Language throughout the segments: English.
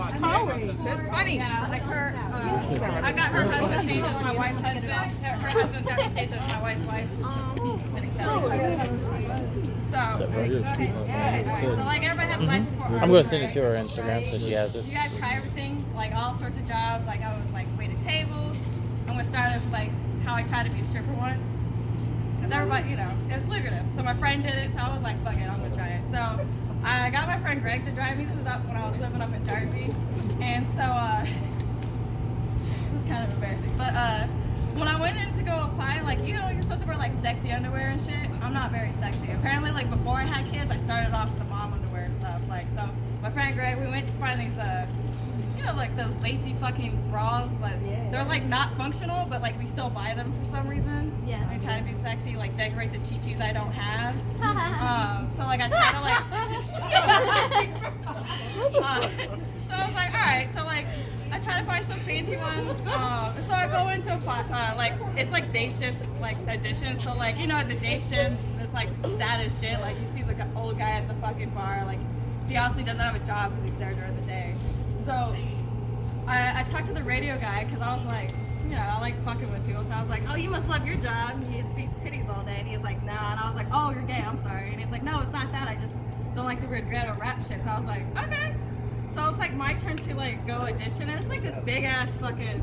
That's funny. Yeah, like her, I got her husband saved as my wife's husband. Her husband got me saved as my wife's wife. Been accepted. So, alright, so like everybody has life before I'm going to send it to her Instagram so she has it. You guys try everything, like all sorts of jobs. Like I was like waited tables. I'm gonna start with like how I tried to be a stripper once. Cause everybody, you know, it's lucrative. So my friend did it, so I was like, fuck it, I'm gonna try it. So I got my friend Greg to drive me. This was up when I was living up in Jersey, and so it was kind of embarrassing. But when I went in to go apply, like you know, you're supposed to wear like sexy underwear and shit. I'm not very sexy. Apparently, like before I had kids, I started off with the mom underwear and stuff. Like so, my friend Greg, we went to find these you know, like those lacy fucking bras, like they're like not functional, but like we still buy them for some reason. Yeah. I try to be sexy, like decorate the chi-chis I don't have. So like I try to like. So I was like, all right. So like I try to find some fancy ones. So I go into like it's like day shift like edition. So like you know at the day shift it's like sad as shit. Like you see the old guy at the fucking bar. Like he obviously doesn't have a job because he's there during the day. So I talked to the radio guy because I was like, you know, I like fucking with people. So I was like, oh, you must love your job. He'd see titties all day. And he was like, nah. And I was like, oh, you're gay. I'm sorry. And he's like, no, it's not that. I just don't like the weird ghetto rap shit. So I was like, okay. So it's like my turn to like go audition. And it's like this big ass fucking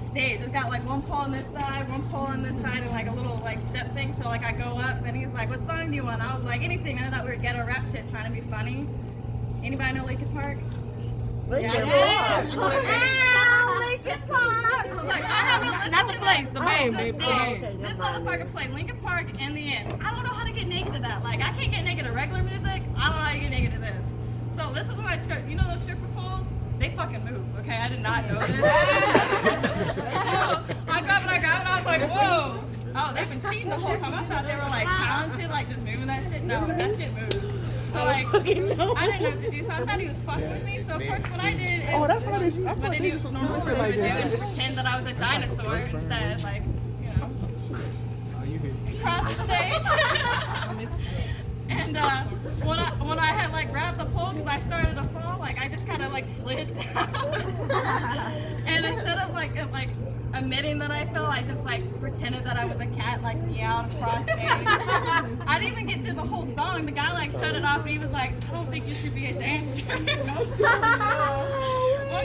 stage. It's got like one pole on this side, one pole on this side, and like a little like step thing. So like I go up and he's like, what song do you want? I was like, anything. None of that weird ghetto rap shit trying to be funny. Anybody know Linkin Park? Linkin Park. Like, I haven't listened Not the to place, that the song name, since babe, the then. name. This motherfucker played Linkin Park in the end. I don't know how to get naked to that. Like, I can't get naked to regular music. I don't know how to get naked to this. So this is when I started. You know those stripper poles? They fucking move. Okay, I did not know this. So I grabbed it, and I was like, whoa. Oh, they've been cheating the whole time. I thought they were like talented, like just moving that shit. No, that shit moves. So like, I didn't know what to do, so I thought he was fucking with me. So of course, what I did is, what I did was normal for me to do is pretend that I was a dinosaur instead, like, you know, cross the stage. And when I had like grabbed the pole because I started to fall, like I just kind of like slid down. And instead of like admitting that I fell, I just like pretended that I was a cat, like meowed across stage. I didn't even get through the whole song. The guy like shut it off and he was like, I don't think you should be a dancer. One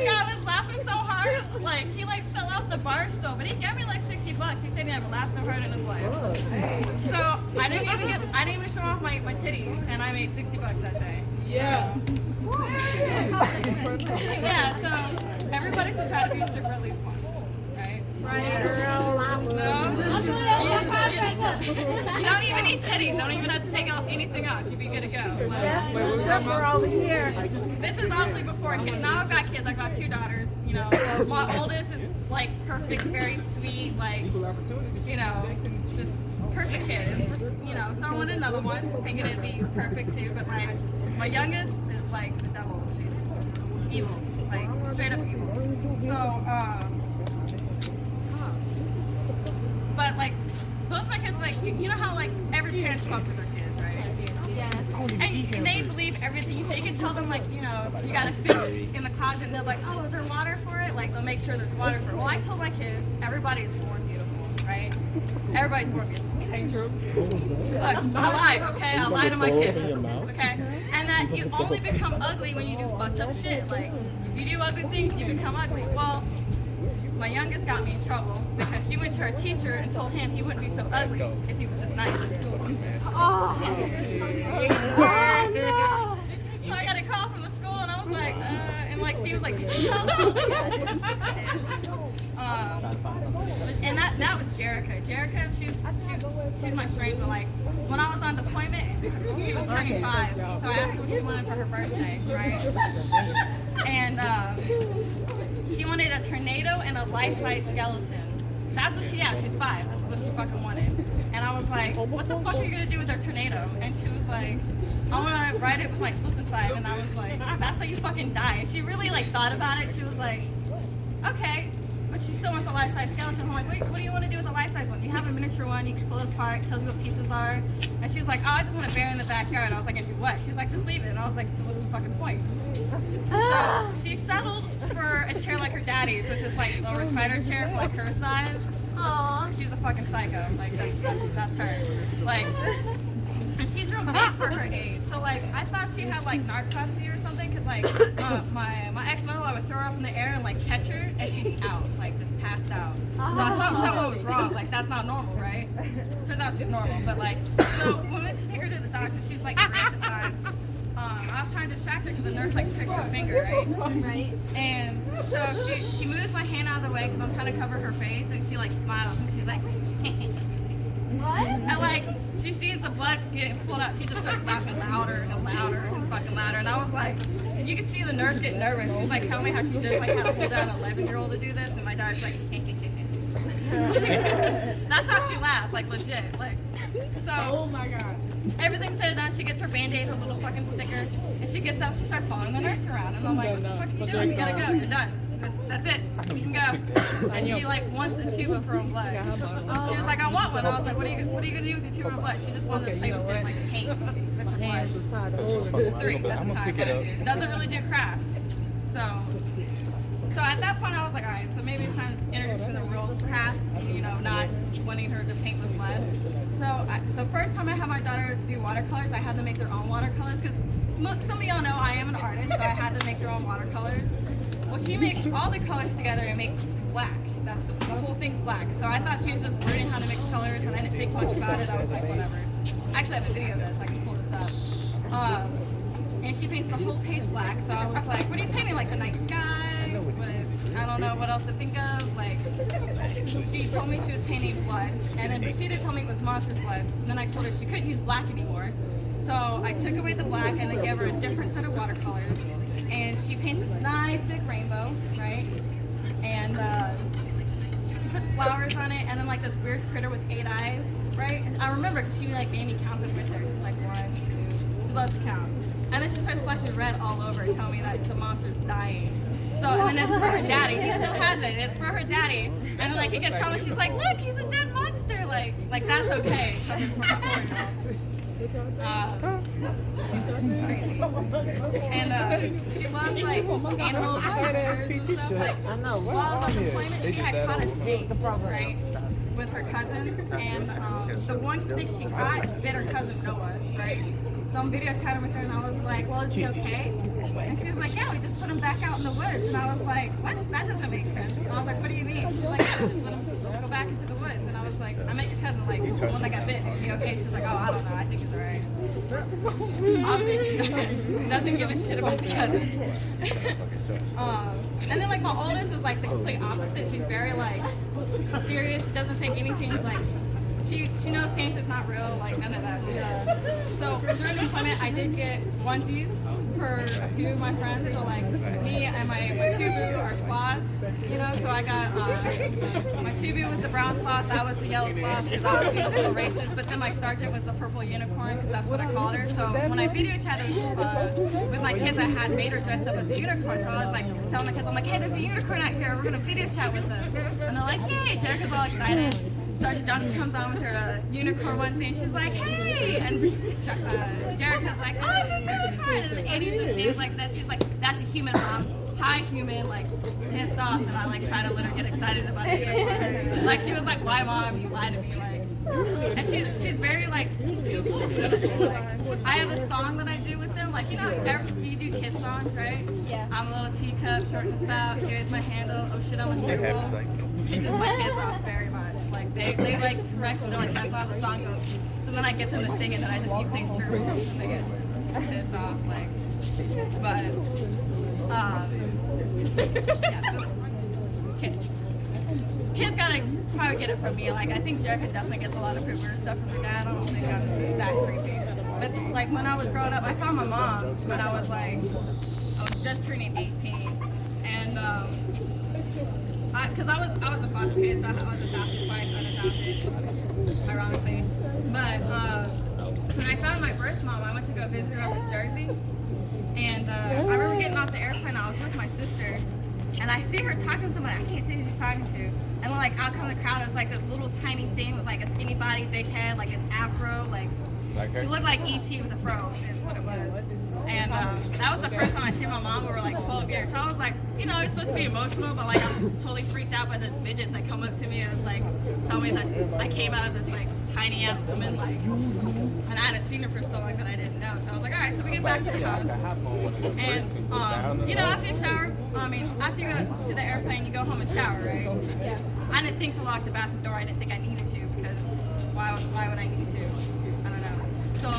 guy was laughing so hard, like he like fell off the bar stool, but he gave me like $60. He said he never laughed so hard in his life. So I didn't even show off my titties, and I made $60 that day. Yeah. Yeah, so everybody should try to be a stripper at least once, right? Right, girl. No? You don't even need titties. Don't even have to take anything off. You'd be good to go. We're over here. This is obviously before kids. Now I've got kids. I've got 2 daughters. You know, my oldest is like perfect, very sweet, like, you know, just perfect kid. You know, so I wanted another one, thinking it'd be perfect too. But my youngest is like the devil. She's evil, like straight up evil. So, but like both my kids, like you know how like every parent's fuck with their kids, right? Yeah. And they believe everything you say. You can tell them like, you know, you got a fish in the closet and they're like, oh, is there water for it? Like they'll make sure there's water for it. Well, I told my kids, everybody is born beautiful, right? Everybody's born beautiful. Ain't true. Look, I lied, okay? I lied to my kids, okay? And that you only become ugly when you do fucked up shit. Like, if you do ugly things, you become ugly. Well, my youngest got me in trouble because she went to her teacher and told him he wouldn't be so ugly if he was just nice. Oh. No. So I got a call from the school and I was like, and like she was like, did you tell them? And that was Jerica. Jerica, she's my stranger. Like when I was on deployment, she was turning 5. So I asked her what she wanted for her birthday, right? And she wanted a tornado and a life-size skeleton. That's what she asked. She's 5. This is what she fucking wanted. And I was like, what the fuck are you gonna do with her tornado? And she was like, I wanna ride it with my slip inside. And I was like, that's how you fucking die. And she really like thought about it. She was like, okay. but she still wants a life-size skeleton. I'm like, wait, what do you want to do with a life-size one? You have a miniature one, you can pull it apart, tells you what pieces are. And she's like, oh, I just want to bury in the backyard. I was like, and do what? She's like, just leave it. And I was like, so what's the fucking point? So she settled for a chair like her daddy's, which is like the recliner chair for like her size. Aw. She's a fucking psycho. Like that's her. Like, and she's real big for her age. So like, I thought she had like narcolepsy or something, cause like my ex-mother, I would throw her up in the air and like catch her, and she'd be out, like just passed out. So I thought something was wrong. Like that's not normal, right? Turns out she's normal. But like, so when we went to take her to the doctor, she's like 3 at the time. I was trying to distract her because the nurse like pricks her finger, right? Right. And so she moves my hand out of the way because I'm trying to cover her face, and she like smiles and she's like, What? and like she sees the blood getting pulled out, she just starts laughing louder and louder and fucking louder. And I was like, and you could see the nurse get nervous. She's like telling me how she just like had to hold down an 11-year-old to do this, and my daughter's like, that's how she laughs, like legit, like. So. Oh my god. Everything said and done, she gets her Band-Aid, her little fucking sticker, and she gets up, she starts following the nurse around, and I'm like, what the fuck are you doing? You gotta go, you're done. That's it, you can go. And she like wants a tube of her own blood. She was like, I want one. I was like, what are you gonna do with your tube of blood? She just wanted to play with it, like paint with the blood. She was 3 at the time. Doesn't really do crafts. So at that point I was like, all right, so maybe it's time to introduce her to real crafts, you know, not wanting her to paint with blood. So the first time I had my daughter do watercolors, I had them make their own watercolors because some of y'all know I am an artist, so I had them make their own watercolors. Well, she makes all the colors together and makes black. That's the whole thing's black. So I thought she was just learning how to mix colors, and I didn't think much about it. I was like, whatever. I actually have a video of this. I can pull this up. And she paints the whole page black. So I was like, what are you painting? Like the night sky? With, I don't know what else to think of. Like, she told me she was painting blood, and then proceeded to tell me it was monster's blood. And then I told her she couldn't use black anymore. So I took away the black and then gave her a different set of watercolors. And she paints this nice big rainbow, right? And she puts flowers on it, and then like this weird critter with 8 eyes, right? And I remember because she like made me count them with her. She's like 1, 2. She loves to count. And then she starts splashing red all over, telling me that the monster's dying. So, and then it's for her daddy. He still has it. It's for her daddy. And then like he can tell me, she's like, look, he's a dead monster. Like that's okay. She's crazy. And she loves like animals and characters and stuff. Like, while I was on deployment, she had caught a snake, right, with her cousins. And the one snake she caught bit her cousin Noah, right? So I'm video chatting with her, and I was like, well, is he okay? And she was like, yeah, we just put him back out in the woods. And I was like, what? That doesn't make sense. And I was like, what do you mean? She's like, yeah, just let him go back into the woods. And I was like, I met your cousin, like, the one that got bit. Is he okay? She's like, oh, I don't know. I think he's all right. Obviously, he doesn't give a shit about the cousin. And then, like, my oldest is, like, the complete opposite. She's very, like, serious. She doesn't think anything's, like, she knows Santa's not real, like none of that. So during deployment, I did get onesies for a few of my friends. So like me and my Chibu are sloths, you know. So I got my Chibu was the brown sloth, that was the yellow sloth because I would be the little racist. But then my sergeant was the purple unicorn because that's what I called her. So when I video chatted with my kids, I had made her dress up as a unicorn. So I was like telling my kids, I'm like, hey, there's a unicorn out here. We're gonna video chat with them. And they're like, yay! Jerica's all excited. Sergeant Johnson comes on with her unicorn onesie, and she's like, hey! And Jerica's like, oh, it's a unicorn! And Annie just seems like that. She's like, that's a human, mom. Hi, human, like, pissed off. And I, like, try to let her get excited about it. Like, she was like, why, mom? You lied to me. Like, and she's very, like, she's a little cynical. Like, I have a song that I do with them. Like, you know, you do kiss songs, right? Yeah. I'm a little teacup, short and spout. Here's my handle. Oh, shit, I'm a sugar bowl. Pisses my kids off very much. Like, they like, correct, they're like, that's not how the song goes. So then I get them to sing it, and I just keep saying sugar bowl, and they get pissed off. Like, but, yeah, so, kids gotta probably get it from me. Like, I think Jerica definitely gets a lot of perverted stuff from her dad. I don't think I'm that creepy. But, like, when I was growing up, I found my mom when I was, like, I was just turning 18. And, because I was a foster kid, so I was adopted twice, unadopted, ironically. But, when I found my birth mom, I went to go visit her up in Jersey. And, I remember getting off the airplane, I was with my sister. and I see her talking to somebody. I can't see who she's talking to. And then like out come the crowd. It's like this little tiny thing with like a skinny body, big head, like an afro. Like she looked like E.T. with a fro. Is what it was. And that was the first time I seen my mom over like 12 years. So I was like, you know, it's supposed to be emotional, but like I'm totally freaked out by this midget that come up to me and was like, tell me that I came out of this like tiny ass woman, like, and I hadn't seen her for so long that I didn't know. So I was like, all right, so we get back to the house. And, you know, after you shower, I mean, after you go to the airplane, you go home and shower, right? Yeah. I didn't think to lock the bathroom door. I didn't think I needed to because why would I need to? I don't know. So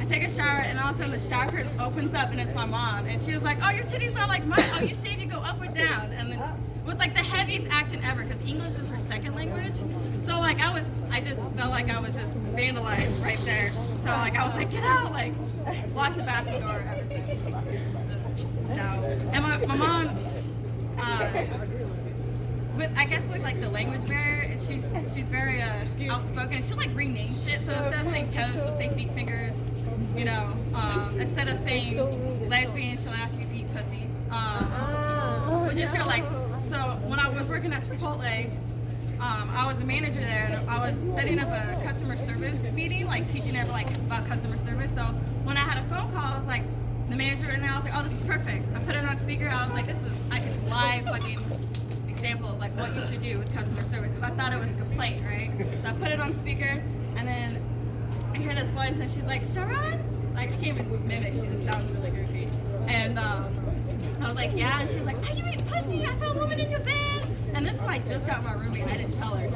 I take a shower, and all of a sudden the shower curtain opens up, and it's my mom. And she was like, oh, your titties are like mine. Oh, you shave, you go up or down. And then with like the heaviest accent ever, because English is her second language. So like I just felt like I was just vandalized right there. So like I was like, get out, like locked the bathroom door ever since. Just down. And my mom, I guess with like the language barrier, she's very outspoken. She'll like rename shit. So instead of saying toes, she'll say feet, fingers. You know, instead of saying lesbian, she'll ask you to eat pussy. But just feel like, so when I was working at Chipotle, I was a manager there, and I was setting up a customer service meeting, like teaching everyone like about customer service. So when I had a phone call, I was like, the manager, and I was like, oh, this is perfect. I put it on speaker. I was like, I could live fucking example of like what you should do with customer service. Because I thought it was a complaint, right? So I put it on speaker, and then I hear this voice, and she's like, Sharon? Like, I can't even mimic. She just sounds really goofy. And I was like, yeah. And she was like, are you eating pussy? I found a woman in your bed. And this one I just got my roommate. I didn't tell her.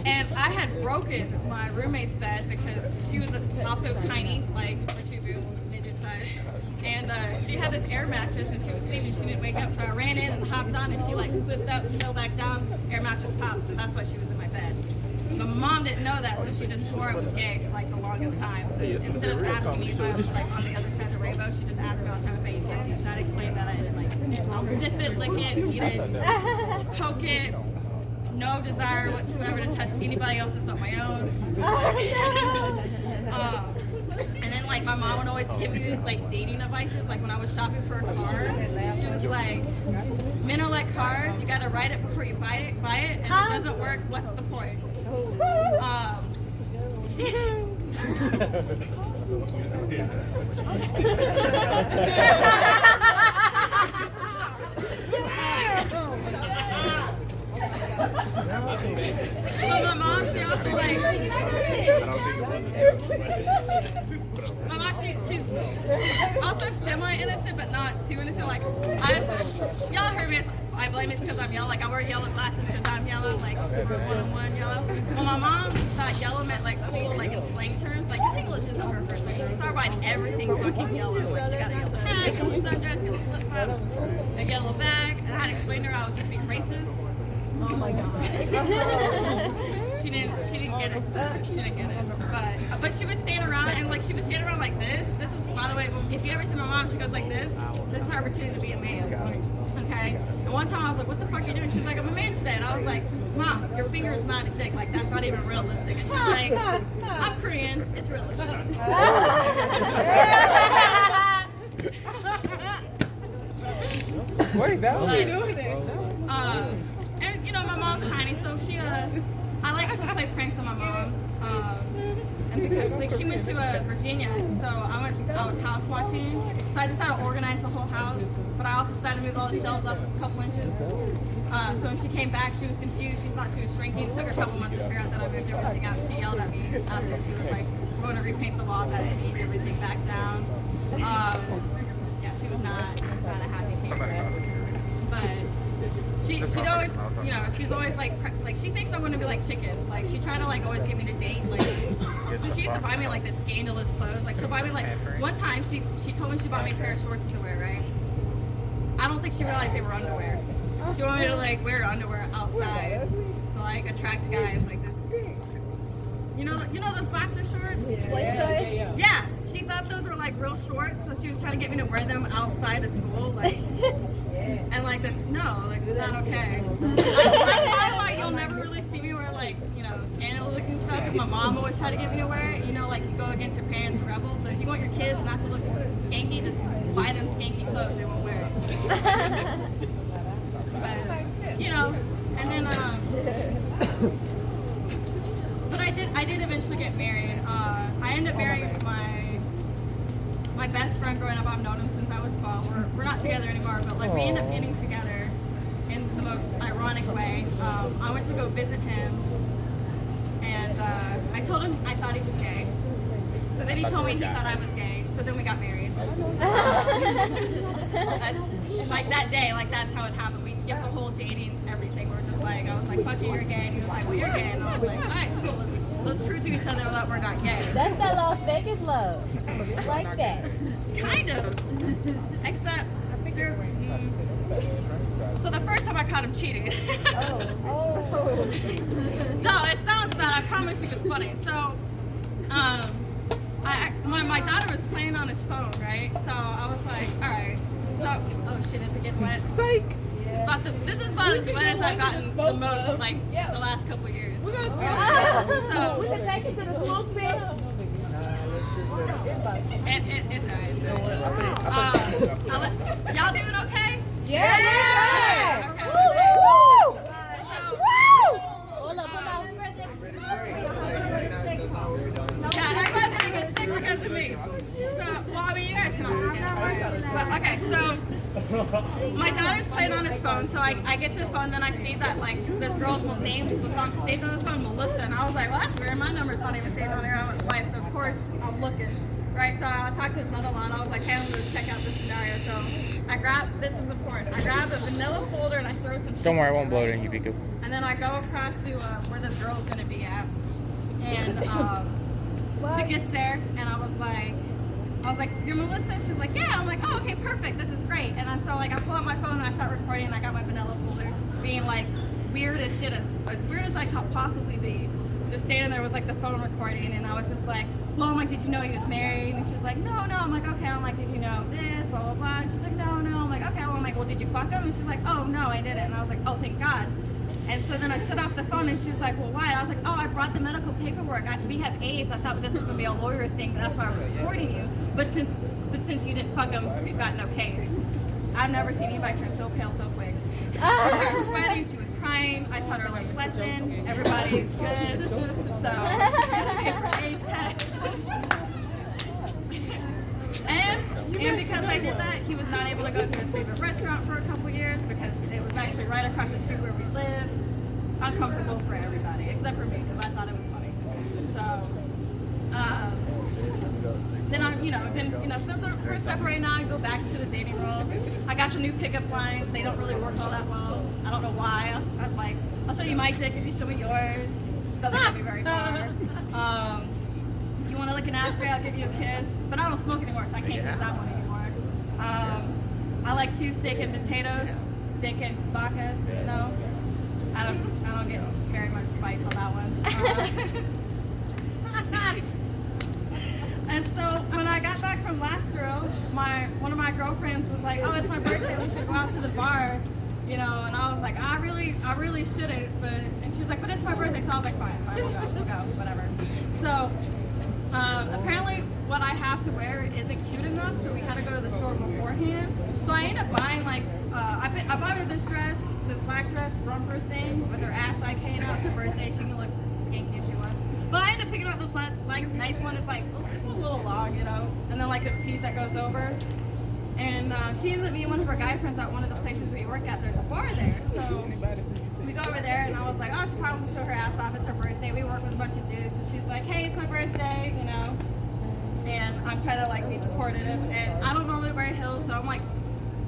And I had broken my roommate's bed because she was also tiny, like Rachubu, midget size. And she had this air mattress, and she was sleeping. She didn't wake up, so I ran in and hopped on, and she like flipped up and fell back down. Air mattress popped, so that's why she was in my bed. But my mom didn't know that, so she just swore it was gay for like the longest time. So instead of asking me if I was like on the other side of the rainbow, she just asked me all the time if I ate pussy. So that explained that I didn't like sniff it, lick it, eat it, poke it. No desire whatsoever to touch anybody else's but my own. And then like my mom would always give me these like dating advices. Like when I was shopping for a car, she was like, "Men are like cars. You gotta ride it before you buy it. And if it doesn't work, what's the point?" But my mom, she also like. My mom, she's also semi-innocent, but not too innocent. Like, y'all heard me. I blame it because I'm yellow. Like, I wear yellow glasses because I'm yellow, like one-on-one yellow. Well, my mom thought yellow meant like cool, like in slang terms. Like, because English isn't her first language. She started buying everything fucking yellow. Like, she got a yellow hat, yellow sundress, yellow flip-flops, a yellow bag. And I had to explain to her I was just being racist. Oh my god. She didn't get it. She didn't get it. But she would stand around, and like she would stand around like this. This is, by the way, if you ever see my mom, she goes like this. This is her opportunity to be a man. Okay. And one time I was like, "What the fuck are you doing?" She's like, "I'm a man today." And I was like, "Mom, your finger is not a dick. Like that's not even realistic." And she's like, "I'm Korean. It's realistic." Wait, that What are you doing there? And you know, my mom's tiny, so she I like to play pranks on my mom. And because like she went to Virginia, so I was house watching, so I just had to organize the whole house. But I also decided to move all the shelves up a couple inches. So when she came back, she was confused. She thought she was shrinking. It took her a couple months to figure out that I moved everything out. She yelled at me after she was like going to repaint the walls. I had to change everything back down. Yeah, she was not a happy camper. But she'd always, you know, she's always like she thinks I'm gonna be like chicken. Like she tried to like always get me to date. Like so she used to buy me like this scandalous clothes. Like she'll buy me like one time she told me she bought me a pair of shorts to wear, right? I don't think she realized they were underwear. She wanted me to like wear underwear outside to like attract guys like this. You know those boxer shorts? What shorts? Yeah, she thought those were like real short, so she was trying to get me to wear them outside of school, like, and like this. No, like it's not okay. That's probably why you'll never really see me wear like scandal looking stuff. 'Cause my mom always tried to get me to wear it. You know, like you go against your parents' rebels. So if you want your kids not to look skanky, just buy them skanky clothes. They won't wear it. But and then but I did eventually get married. I ended up marrying my best friend growing up. I've known him since I was 12. We're not together anymore, but like we ended up getting together in the most ironic way. I went to go visit him, and I told him I thought he was gay. So then he told me he thought I was gay. So then we got married. That's, like that day, like that's how it happened. We skipped the whole dating everything. We're just like, I was like, fuck you, you're gay. And he was like, well, you're gay. And I was like, all right, cool. Let's prove to each other that we're not gay. That's that Las Vegas love. Just like that. Kind of. Except there's. So the first time I caught him cheating. Oh. No, it sounds bad. I promise you it's funny. So, my daughter was playing on his phone, right? So I was like, all right. So, oh shit, is it getting wet? Psych. This is about as wet as I've gotten the most, like the last couple of years. We So, can take it to the smoke pit. it's alright. Y'all doing okay? Yeah. Okay. Woo! So, Hold up, hold on. yeah, everybody's gonna get sick because of me. So, well, I mean, you guys can all get but okay, so my daughter's playing on his phone, so I get the phone, then I see that like this girl's name was saved on his phone, Melissa, and I was like, well, that's weird. My number's not even saved on here. I'm his wife, so of course I'm looking. Right, so I talked to his mother-in-law, and I was like, hey, I'm going to check out this scenario. So I grabbed, this is important, I grabbed a vanilla folder and I throw some shit Don't worry, I in won't there, blow it right? in you, Biku. And then I go across to where this girl's going to be at. And she gets there, and I was like, you're Melissa? And she's like, yeah. I'm like, oh, okay, perfect. This is great. And then so like I pull out my phone and I start recording, and I got my vanilla folder, being like weird as shit, as weird as I could possibly be. Just standing there with like the phone recording, and I was just like, well, I'm like, did you know he was married? And she's like, no. I'm like, okay. I'm like, did you know this? Blah, blah, blah. And she's like, no. I'm like, okay. Well, I'm like, well, did you fuck him? And she's like, oh, no, I didn't. And I was like, oh, thank God. And so then I shut off the phone, and she was like, well, why? And I was like, oh, I brought the medical paperwork. We have AIDS. I thought this was going to be a lawyer thing. That's why I was recording you. But since you didn't fuck him, we've got no case. I've never seen anybody turn so pale so quick. She started sweating. She was crying. I taught her a life lesson. Everybody's good. So, she had to pay for AIDS test. And because I did that, he was not able to go to his favorite restaurant for a couple years because it was actually right across the street where we lived. Uncomfortable for everybody, except for me, because I thought it was funny. So, then since we're separated now, I go back to the dating world. I got some new pickup lines. They don't really work all that well. I don't know why. I'm like, I'll show you my dick if you show me yours. Doesn't get me very far. If you want to lick an ashtray, I'll give you a kiss. But I don't smoke anymore, so I can't use that one anymore. I like 2 steak and potatoes, dick and vodka. No, I don't get very much spice on that one. And so when I got back from last drill, one of my girlfriends was like, "Oh, it's my birthday. We should go out to the bar." And I was like, I really shouldn't, and she was like, but it's my birthday, so I was like, fine, we'll go, whatever. So, apparently what I have to wear isn't cute enough, so we had to go to the store beforehand. So I ended up buying, I bought her this dress, this black dress, romper thing, with her ass like hanging out. It's her birthday, she can look skanky if she wants. But I ended up picking out this, nice one, it's a little long, and then, this piece that goes over. And she ends up being one of her guy friends at one of the places we work at. There's a bar there. So we go over there, and I was like, oh, she probably wants to show her ass off. It's her birthday. We work with a bunch of dudes. So she's like, hey, it's my birthday, And I'm trying to, be supportive. And I don't normally wear heels, so I'm,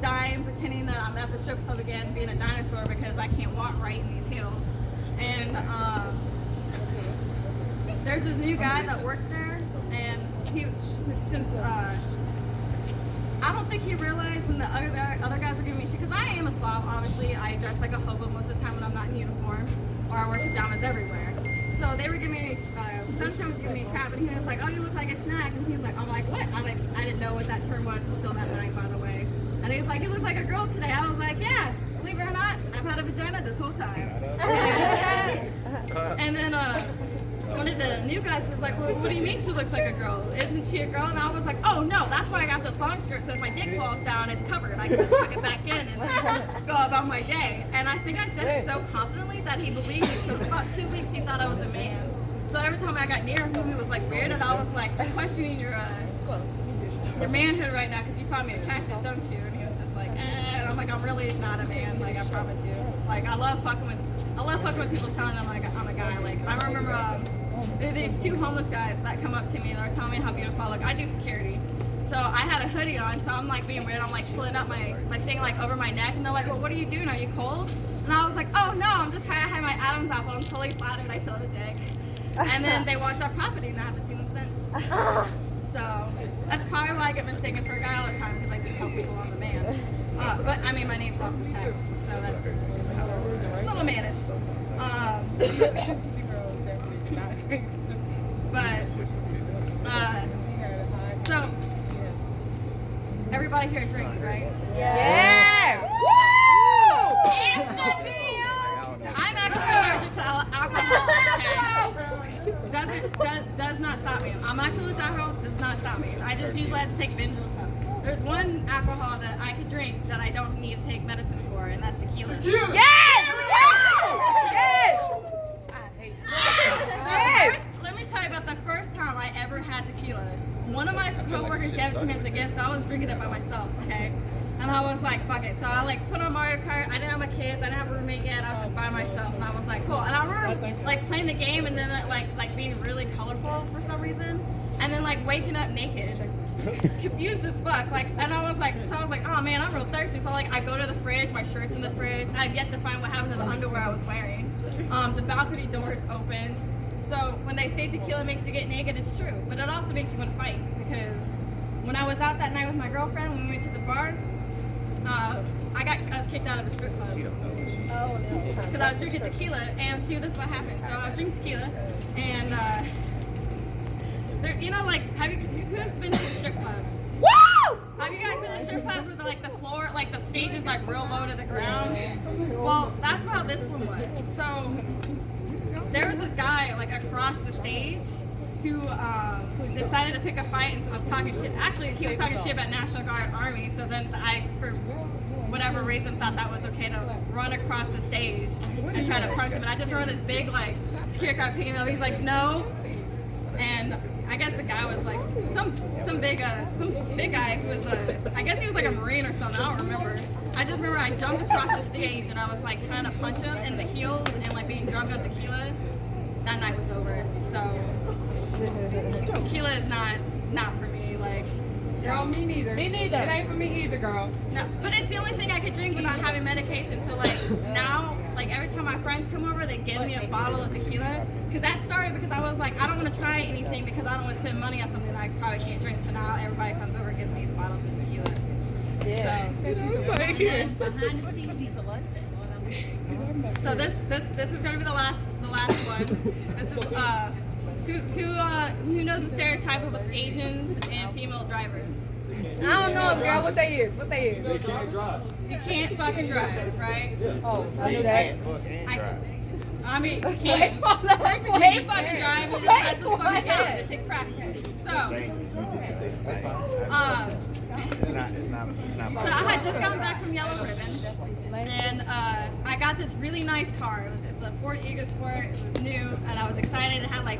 dying, pretending that I'm at the strip club again, being a dinosaur because I can't walk right in these heels. And there's this new guy that works there, and I don't think he realized when the other guys were giving me shit, because I am a slob, obviously. I dress like a hobo most of the time when I'm not in uniform, or I wear pajamas everywhere. so they were giving me, Sunshine was giving me crap, and he was like, oh, you look like a snack. And he was like, I'm like, what? I'm like, I didn't know what that term was until that night, by the way. And he was like, you look like a girl today. I was like, yeah, believe it or not, I've had a vagina this whole time. And then one of the new guys was like, well, what do you mean she looks like a girl? Isn't she a girl? And I was like, oh, no, that's why I got this long skirt, so if my dick falls down, it's covered. I can just tuck it back in and go about my day. And I think I said it so confidently that he believed me. So for about 2 weeks, he thought I was a man. So every time I got near him, he was like weird, and I was like, I'm questioning your manhood right now because you find me attractive, don't you? And he was just like, and I'm like, I'm really not a man, like I promise you. Like I love fucking with people telling them like I'm a guy. Like I remember these two homeless guys that come up to me and they're telling me how beautiful I look. I do security. So I had a hoodie on, so I'm like being weird. I'm like pulling up my thing like over my neck, and they're like, well, what are you doing? Are you cold? And I was like, oh no, I'm just trying to hide my Adam's apple. I'm totally flattered. I still have a dick. And then they walked off property, and I haven't seen them since. So that's probably why I get mistaken for a guy all the time, because I just tell people I'm a man. But I mean, my name's also Tex, so that's a little mannish. So everybody here drinks, right? Yeah. Woo! I'm actually allergic to alcohol. Okay? Does not stop me. I'm actually allergic to alcohol. Does not stop me. I just usually have to take binge or something. There's one alcohol that I can drink that I don't need to take medicine for, and that's tequila. Yes! Yes! First, let me tell you about the first time I ever had tequila. One of my coworkers gave it to me as a gift, so I was drinking it by myself, okay? And I was like, fuck it. So I like put on Mario Kart. I didn't have my kids. I didn't have a roommate yet. I was just by myself, and I was like, cool. And I remember like playing the game, and then like being really colorful for some reason, and then like waking up naked, confused as fuck. Like, and I was like, oh man, I'm real thirsty. So like I go to the fridge. My shirt's in the fridge. I've yet to find what happened to the underwear I was wearing. The balcony door is open. So when they say tequila makes you get naked, it's true. But it also makes you want to fight, because when I was out that night with my girlfriend, when we went to the bar, I was kicked out of the strip club. Oh no. Because I was drinking tequila, and see, this is what happened. So I was drinking tequila, and there, you know, like, who's been to a strip club? Woo! Have you guys been to a strip club where the floor, like the stage is like real low to the ground? Well, that's how this one was. So there was this guy like across the stage who decided to pick a fight and was talking shit. Actually, he was talking shit about National Guard Army. So then I, for whatever reason, thought that was okay to run across the stage and try to punch him. And I just remember this big like security guard picking him up. He's like, no. And I guess the guy was like some big guy who was I guess he was like a Marine or something. I don't remember. I just remember I jumped across the stage and I was like trying to punch him in the heels and like being drunk on tequila. That night was over. So tequila is not for me. Like, Girl, me neither. Me neither. It ain't for me either, girl. no, but it's the only thing I could drink without having medication. So like now, like every time my friends come over, they give me a bottle of tequila. Because that started because I was like, I don't want to try anything because I don't want to spend money on something that I probably can't drink. So now everybody comes over and gives me bottles of tequila. Yeah. So this is gonna be the last one. This is who knows the stereotype of Asians and female drivers? I don't know, girl. What they is? What they is? They can't drive. You can't fucking drive, right? Oh, I knew that. I mean, you can't. You can't fucking drive. It just, that's just fucking talent. It takes practice. So, It's not so I had just gotten back from Yellow Ribbon, and I got this really nice car. It's a Ford EcoSport. It was new, and I was excited. It had like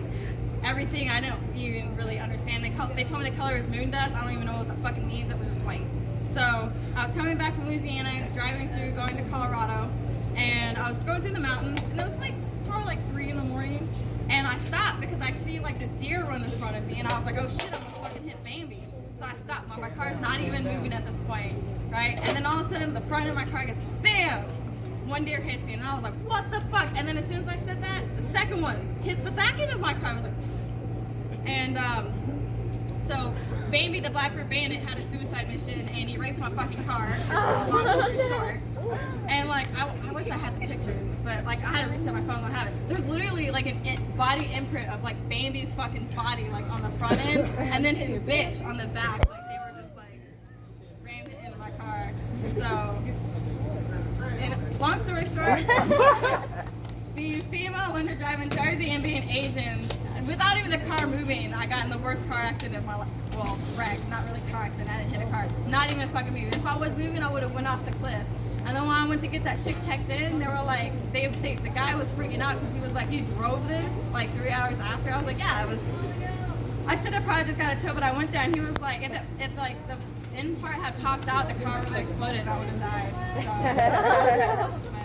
everything I don't even really understand. They told me the color is moon dust. I don't even know what the fuck it means. It was just white. So I was coming back from Louisiana, driving through, going to Colorado, and I was going through the mountains, and it was like probably like 3 in the morning, and I stopped because I could see like this deer run in front of me, and I was like, oh shit, I'm gonna fucking hit Bambi. So I stopped. My car's not even moving at this point, right? And then all of a sudden, the front of my car gets BAM! One deer hits me, and I was like, what the fuck? And then as soon as I said that, the second one hits the back end of my car. I was like, and So, Bambi the Blackbird Bandit had a suicide mission and he raped my fucking car. Long story short. And like, I wish I had the pictures, but like, I had to reset my phone. I don't have it. There's literally like a body imprint of like Bambi's fucking body, like on the front end, and then his bitch on the back. Like, they were just like rammed it into my car. So, and long story short, being female when you're driving Jersey and being Asian, without even the car moving, I got in the worst car accident of my life. Well, wreck, not really car accident. I didn't hit a car. Not even fucking moving. If I was moving, I would have went off the cliff. And then when I went to get that shit checked in, they were like, the guy was freaking out because he was like, you drove this like 3 hours after. I was like, yeah, I should have probably just got a tow, but I went there and he was like, if like the end part had popped out, the car would have exploded and I would have died. So.